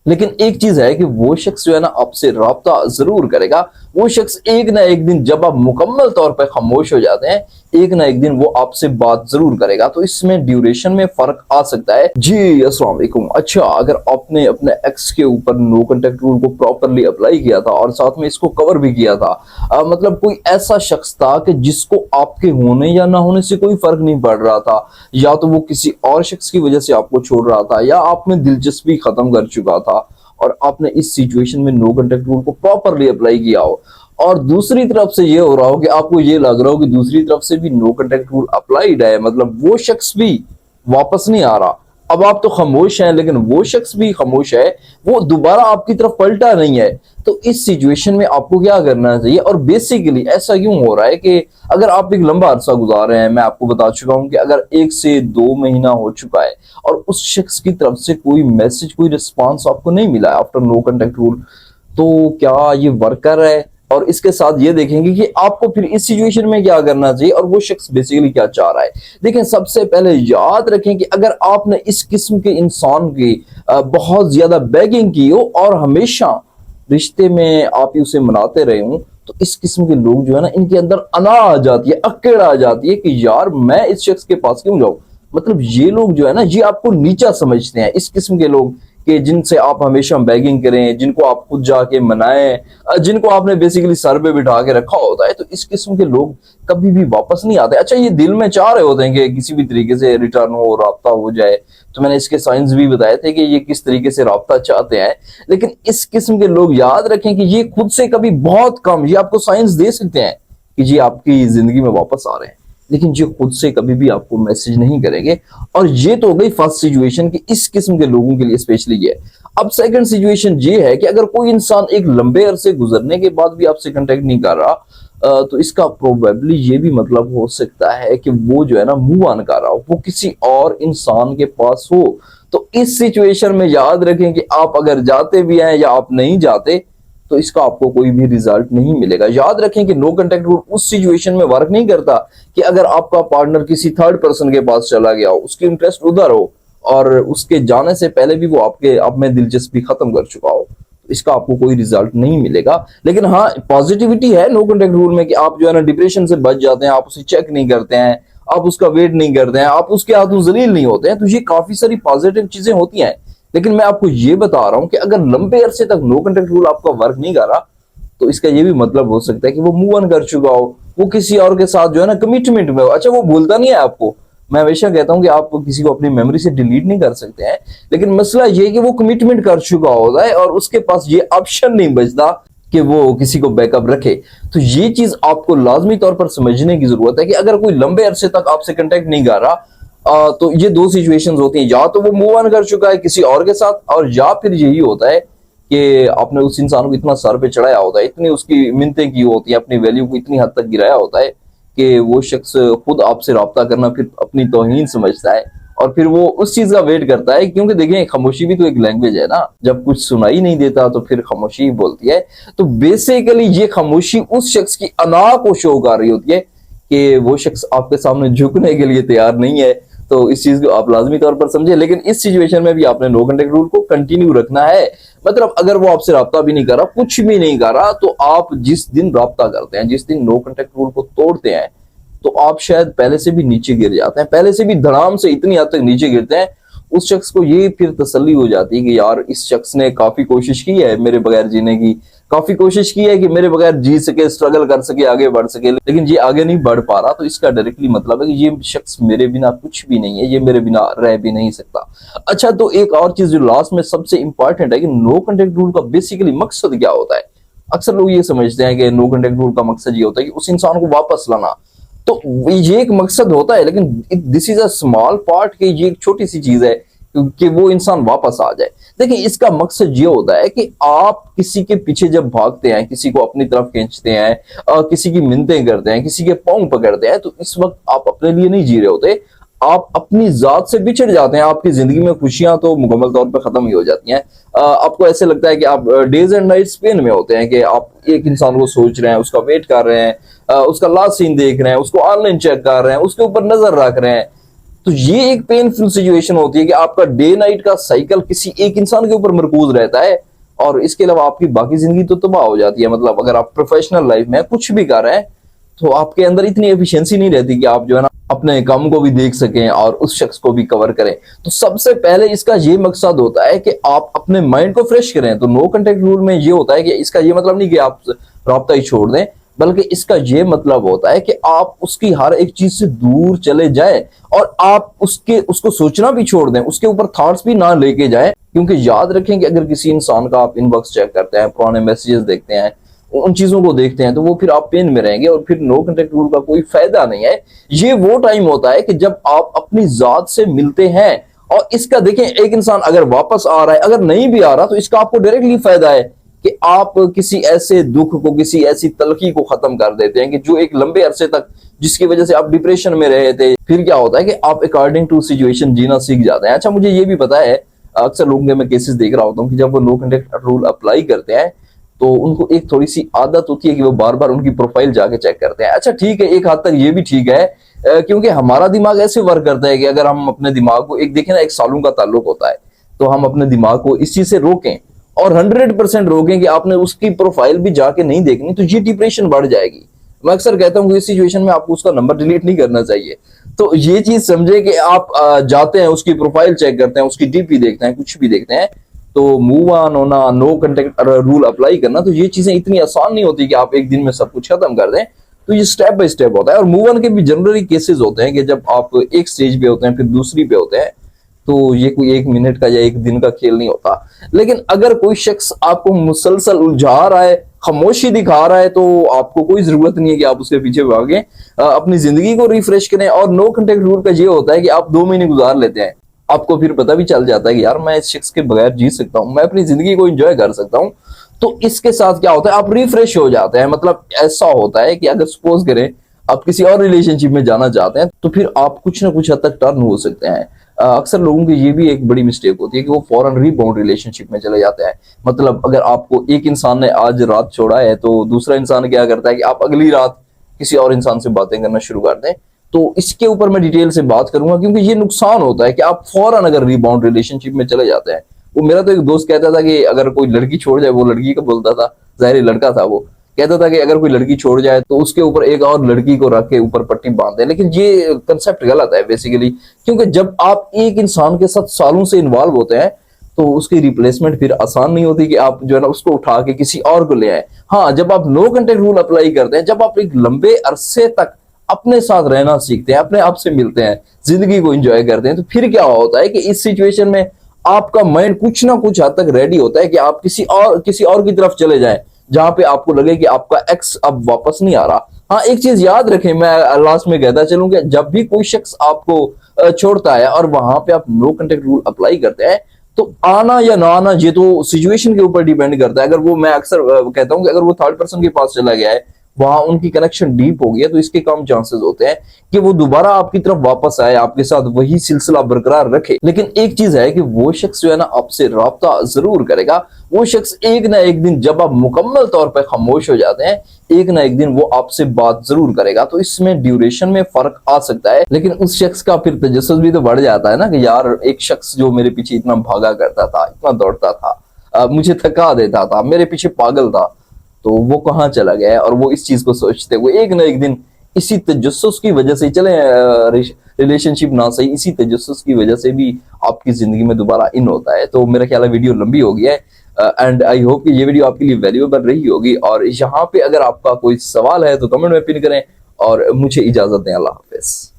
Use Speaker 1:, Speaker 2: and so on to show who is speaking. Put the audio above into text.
Speaker 1: लेकिन एक चीज है कि वो शख्स जो है ना आपसे राब्ता जरूर करेगा। वो शख्स एक ना एक दिन जब आप मुकम्मल तौर पर खामोश हो जाते हैं, एक ना एक दिन वो आपसे बात जरूर करेगा। तो इसमें ड्यूरेशन में फर्क आ सकता है जी। अस्सलाम वालेकुम। अच्छा, अगर आपने अपने एक्स के ऊपर नो कांटेक्ट रूल को प्रॉपरली अप्लाई किया था और साथ में इसको कवर भी किया था, मतलब कोई ऐसा शख्स था कि जिसको आपके होने या ना होने से कोई फर्क नहीं पड़ रहा था, या तो वो किसी और शख्स की वजह से आपको छोड़ रहा था, या आपने दिलचस्पी खत्म कर चुका था और आपने इस सिचुएशन में नो कांटेक्ट रूल को प्रॉपरली अप्लाई किया हो, और दूसरी तरफ से ये हो रहा हो कि आपको ये लग रहा हो कि दूसरी तरफ से भी नो कांटेक्ट रूल अप्लाइड है, मतलब वो शख्स भी वापस नहीं आ रहा। अब आप तो खामोश हैं लेकिन वो शख्स भी खामोश है, वो दोबारा आपकी तरफ पलटा नहीं है। तो इस सिचुएशन में आपको क्या करना चाहिए? और बेसिकली ऐसा क्यों हो रहा है कि अगर आप एक लंबा अरसा गुजार रहे हैं, मैं आपको बता चुका हूं कि अगर 1 से 2 महीना हो चुका है और उस शख्स की तरफ से कोई मैसेज, कोई रिस्पांस आपको नहीं मिला है आफ्टर नो कांटेक्ट रूल, तो क्या ये वर्कर है? और इसके साथ ये देखेंगे कि आपको फिर इस सिचुएशन में क्या करना चाहिए और वो शख्स बेसिकली क्या चाह रहा है। देखें, सबसे पहले याद रखें कि अगर आपने इस किस्म के इंसान की बहुत ज्यादा बैगिंग की हो और हमेशा रिश्ते में आप ही उसे मनाते रहे हो, तो इस किस्म के लोग जो है ना, इनके अंदर अना आ जाती है, अक्कड़ आ जाती है कि यार मैं इस शख्स के पास क्यों जाऊं। मतलब ये लोग जो है ना, ये आपको नीचा समझते हैं। इस किस्म के लोग कि जिनसे आप हमेशा बैगिंग करें, जिनको आप खुद जाके मनाएं, जिनको आपने बेसिकली सर पे बिठा के रखा होता है, तो इस किस्म के लोग कभी भी वापस नहीं आते। अच्छा, ये दिल में चाह रहे होते हैं कि किसी भी तरीके से रिटर्न हो, राब्ता हो जाए। तो मैंने इसके साइंस भी बताए थे कि ये किस तरीके से राब्ता चाहते हैं। लेकिन इस किस्म के लोग याद रखें कि ये खुद से कभी बहुत कम, ये आपको साइंस दे सकते हैं कि जी आपकी जिंदगी में वापस आ रहे हैं, लेकिन ये खुद से कभी भी आपको मैसेज नहीं करेंगे। और ये तो हो गई फर्स्ट सिचुएशन कि इस किस्म के लोगों के लिए स्पेशली ये। अब सेकंड सिचुएशन ये है कि अगर कोई इंसान एक लंबे अरसे गुजरने के बाद भी आपसे कांटेक्ट नहीं कर रहा, तो इसका प्रोबेबली ये भी मतलब हो सकता है कि वो जो है ना मूव ऑन कर रहा हो, वो किसी और इंसान के पास हो। तो इस सिचुएशन में याद रखें कि आप अगर जाते भी हैं या आप नहीं जाते, तो इसका आपको कोई भी रिजल्ट नहीं मिलेगा। याद रखें कि नो कांटेक्ट रूल उस सिचुएशन में वर्क नहीं करता कि अगर आपका पार्टनर किसी थर्ड पर्सन के पास चला गया हो, उसकी इंटरेस्ट उधर हो और उसके जाने से पहले भी वो आपके आप में दिलचस्पी खत्म कर चुका हो, तो इसका आपको कोई रिजल्ट नहीं मिलेगा। लेकिन हाँ, पॉजिटिविटी है नो कांटेक्ट रूल में कि आप जो है ना डिप्रेशन से बच जाते हैं, आप उसे चेक नहीं करते हैं, आप उसका वेट नहीं करते हैं, आप उसके हाथों जलील नहीं होते हैं। तो ये काफी सारी पॉजिटिव चीजें होती हैं। लेकिन मैं आपको ये बता रहा हूं कि अगर लंबे अरसे तक नो कांटेक्ट रूल आपका वर्क नहीं कर रहा, तो इसका ये भी मतलब हो सकता है कि वो मूव ऑन कर चुका हो, वो किसी और के साथ जो है ना कमिटमेंट में हो। अच्छा, वो भूलता नहीं है आपको। मैं हमेशा कहता हूं कि आप किसी को अपनी मेमोरी से डिलीट नहीं कर सकते हैं, लेकिन मसला ये है कि वो कमिटमेंट कर चुका होता है और उसके पास ये ऑप्शन नहीं बचता कि वो किसी को बैकअप रखे। तो ये चीज आपको लाजमी तौर पर समझने की जरूरत है कि अगर कोई लंबे अरसे तक आपसे कांटेक्ट नहीं कर रहा, तो ये दो सिचुएशंस होती हैं, या तो वो मूव ऑन कर चुका है किसी और के साथ, और या फिर यही होता है कि आपने उस इंसान को इतना सर पे चढ़ाया होता है, इतनी उसकी मिन्नतें की होती हैं, अपनी वैल्यू को इतनी हद तक गिराया होता है कि वो शख्स खुद आपसे राब्ता करना फिर अपनी तौहीन समझता है और फिर वो उस चीज का वेट करता है। क्योंकि देखें, खामोशी भी तो एक लैंग्वेज है ना, जब कुछ सुनाई नहीं देता तो फिर खामोशी ही बोलती है। तो बेसिकली ये खामोशी उस शख्स की अना को शो कर रही होती है कि वो शख्स आपके सामने झुकने के लिए तैयार नहीं है। तो इस चीज को आप लाजमी तौर पर समझे। लेकिन इस सिचुएशन में भी आपने नो कांटेक्ट रूल को कंटिन्यू रखना है। मतलब अगर वो आपसे राब्ता भी नहीं कर रहा, कुछ भी नहीं कर रहा, तो आप जिस दिन राब्ता करते हैं, जिस दिन नो कांटेक्ट रूल को तोड़ते हैं, तो आप शायद पहले से भी नीचे गिर जाते हैं, पहले से भी धड़ाम से इतनी हद तक नीचे गिरते हैं। उस शख्स को ये फिर तसल्ली हो जाती है कि यार इस शख्स ने काफी कोशिश की है मेरे बगैर जीने की, काफी कोशिश की है कि मेरे बगैर जी सके, स्ट्रगल कर सके, आगे बढ़ सके, लेकिन ये आगे नहीं बढ़ पा रहा। तो इसका डायरेक्टली मतलब है कि ये शख्स मेरे बिना कुछ भी नहीं है, ये मेरे बिना रह भी नहीं सकता। अच्छा, तो एक और चीज जो लास्ट में सबसे इंपॉर्टेंट है कि नो कांटेक्ट रूल का बेसिकली मकसद क्या होता है। अक्सर लोग ये समझते हैं कि नो कांटेक्ट रूल का मकसद ये होता है कि उस इंसान को वापस लाना। तो ये एक मकसद होता है, लेकिन this is a small part, कि ये एक छोटी सी चीज है कि वो इंसान वापस आ जाए। देखिए, इसका मकसद ये होता है कि आप किसी के पीछे जब भागते हैं, किसी को अपनी तरफ खींचते हैं, किसी की मिन्नतें करते हैं, किसी के पांव पकड़ते हैं, तो इस वक्त आप अपने लिए नहीं जी रहे होते, आप अपनी जात से बिछड़ जाते हैं। आपकी जिंदगी में खुशियां तो मुकम्मल तौर पर खत्म ही हो जाती हैं। आपको ऐसे लगता है कि आप डेज एंड नाइट्स पेन में होते हैं, कि आप एक इंसान को सोच रहे हैं, उसका वेट कर रहे हैं, उसका लास्ट सीन देख रहे हैं, उसको ऑनलाइन चेक कर रहे हैं, उसके ऊपर नजर रख रहे हैं, तो ये एक पेनफुल सिचुएशन होती है कि आपका डे नाइट का साइकिल किसी एक इंसान के ऊपर मरकूज रहता है और इसके अलावा आपकी बाकी जिंदगी तो तबाह हो जाती है। मतलब अगर आप प्रोफेशनल लाइफ में कुछ भी कर रहे हैं तो आपके अंदर इतनी एफिशिएंसी नहीं रहती कि आप जो है ना अपने काम को भी देख सकें और उस शख्स को भी कवर करें। तो सबसे पहले इसका ये मकसद होता है कि आप अपने माइंड को फ्रेश करें। तो नो कांटेक्ट रूल में ये होता है कि इसका ये मतलब नहीं कि आप राब्ता ही छोड़ दें, बल्कि इसका ये मतलब होता है कि आप उसकी हर एक चीज से दूर चले जाए और आप उसको सोचना भी छोड़ दें, उसके ऊपर थॉट्स भी ना लेके जाए। क्योंकि याद रखें कि अगर किसी इंसान का आप इनबॉक्स चेक करते हैं, पुराने मैसेजेस देखते हैं, उन चीजों को देखते हैं, तो वो फिर आप पेन में रहेंगे और फिर नो कांटेक्ट रूल का कोई फायदा नहीं है। ये वो टाइम होता है कि जब आप अपनी जात से मिलते हैं। और इसका देखें, एक इंसान अगर वापस आ रहा है, अगर नहीं भी आ रहा, तो इसका आपको डायरेक्टली फायदा है कि आप किसी ऐसे दुख को, किसी ऐसी तलखी को खत्म कर देते हैं कि जो एक लंबे अरसे तक जिसकी वजह से आप डिप्रेशन में रहे थे। फिर क्या होता है कि आप अकॉर्डिंग टू सिचुएशन जीना सीख जाते हैं। अच्छा, मुझे ये भी पता है, अक्सर लोगों के मैं केसेस देख रहा होता हूँ कि जब वो नो कांटेक्ट रूल अप्लाई करते हैं तो उनको एक थोड़ी सी आदत होती है कि वो बार बार उनकी प्रोफाइल जाके चेक करते हैं। अच्छा ठीक है, एक हद तक ये भी ठीक है, क्योंकि हमारा दिमाग ऐसे वर्क करता है कि अगर हम अपने दिमाग को, एक देखें ना, एक सालों का ताल्लुक होता है, तो हम अपने दिमाग को इस चीज से रोकें और 100% रोकें कि आपने उसकी प्रोफाइल भी जाके नहीं देखनी, तो ये डिप्रेशन बढ़ जाएगी। मैं अक्सर कहता हूँ कि इस सिचुएशन में आपको उसका नंबर डिलीट नहीं करना चाहिए। तो ये चीज समझे कि आप जाते हैं, उसकी प्रोफाइल चेक करते हैं, उसकी डीपी देखते हैं, कुछ भी देखते हैं, तो मूव ऑन होना, नो कांटेक्ट रूल अप्लाई करना, तो ये चीजें इतनी आसान नहीं होती कि आप एक दिन में सब कुछ खत्म कर दें। तो ये स्टेप बाय स्टेप होता है। और मूव ऑन के भी जनरली केसेस होते हैं कि जब आप एक स्टेज पे होते हैं, फिर दूसरी पे होते हैं, तो ये कोई एक मिनट का या एक दिन का खेल नहीं होता। लेकिन अगर कोई शख्स आपको मुसलसल उलझा रहा है, खामोशी दिखा रहा है, तो आपको कोई जरूरत नहीं है कि आप उसके पीछे भागें। अपनी जिंदगी को रिफ्रेश करें। और नो कांटेक्ट रूल का ये होता है कि आप 2 महीने गुजार लेते हैं, आपको फिर पता भी चल जाता है कि यार मैं इस शख्स के बगैर जी सकता हूँ, मैं अपनी जिंदगी को एंजॉय कर सकता हूँ। तो इसके साथ क्या होता है, आप रिफ्रेश हो जाते हैं। मतलब ऐसा होता है कि अगर सपोज करें आप किसी और रिलेशनशिप में जाना चाहते हैं, तो फिर आप कुछ ना कुछ हद तक टर्न हो सकते हैं। अक्सर लोगों की ये भी एक बड़ी मिस्टेक होती है कि वो फौरन रीबाउंड रिलेशनशिप में चले जाते हैं। मतलब अगर आपको एक इंसान ने आज रात छोड़ा है, तो दूसरा इंसान क्या करता है कि आप अगली रात किसी और इंसान से बातें करना शुरू कर दें। तो इसके ऊपर मैं डिटेल से बात करूंगा, क्योंकि ये नुकसान होता है कि आप फौरन अगर रीबाउंड रिलेशनशिप में चले जाते हैं। वो मेरा तो एक दोस्त कहता था कि अगर कोई लड़की छोड़ जाए, वो लड़की का बोलता था, जाहिर लड़का था, वो कहता था कि अगर कोई लड़की छोड़ जाए तो उसके ऊपर एक और लड़की को रख के ऊपर पट्टी बांध दे। लेकिन ये कंसेप्ट गलत है बेसिकली, क्योंकि जब आप एक इंसान के साथ सालों से इन्वॉल्व होते हैं, तो उसकी रिप्लेसमेंट फिर आसान नहीं होती कि आप जो है ना उसको उठा के किसी और को ले आए। हाँ, जब आप नो कांटेक्ट रूल अप्लाई करते हैं, जब आप एक लंबे अरसे तक अपने साथ रहना सीखते हैं, अपने आप से मिलते हैं, जिंदगी को एंजॉय करते हैं, तो फिर क्या होता है कि इस सिचुएशन में आपका माइंड कुछ ना कुछ हद तक रेडी होता है कि आप किसी और की तरफ चले जाएं, जहां पे आपको लगे कि आपका एक्स अब वापस नहीं आ रहा। हाँ, एक चीज याद रखें, मैं लास्ट में कहता चलूं कि जब भी कोई शख्स आपको छोड़ता है और वहां पे आप नो कांटेक्ट रूल अप्लाई करते हैं, तो आना या ना आना ये तो सिचुएशन के ऊपर डिपेंड करता है। अगर वो, मैं अक्सर कहता हूं कि अगर वो थर्ड पर्सन के पास चला गया है, वहां उनकी कनेक्शन डीप हो गया, तो इसके कम चांसेस होते हैं कि वो दोबारा आपकी तरफ वापस आए, आपके साथ वही सिलसिला बरकरार रखे। लेकिन एक चीज है कि वो शख्स जो है ना आपसे राब्ता जरूर करेगा। वो शख्स एक ना एक दिन, जब आप मुकम्मल तौर पर खामोश हो जाते हैं, एक ना एक दिन वो आपसे बात जरूर करेगा। तो इसमें ड्यूरेशन में फर्क आ सकता है, लेकिन उस शख्स का फिर तजस्सुस भी तो बढ़ जाता है ना कि यार एक शख्स जो मेरे पीछे इतना भागा करता था, इतना दौड़ता था, मुझे थका देता था, मेरे पीछे पागल था, तो वो कहाँ चला गया है। और वो इस चीज को सोचते हुए एक ना एक दिन इसी तजस्सुस की वजह से, चले रिलेशनशिप ना सही, इसी तजस्सुस की वजह से भी आपकी जिंदगी में दोबारा इन होता है। तो मेरा ख्याल है वीडियो लंबी हो गई है, एंड आई होप कि ये वीडियो आपके लिए वैल्यूएबल रही होगी। और यहाँ पे अगर आपका कोई सवाल है तो कमेंट में पिन करें और मुझे इजाजत दें। अल्लाह हाफिज।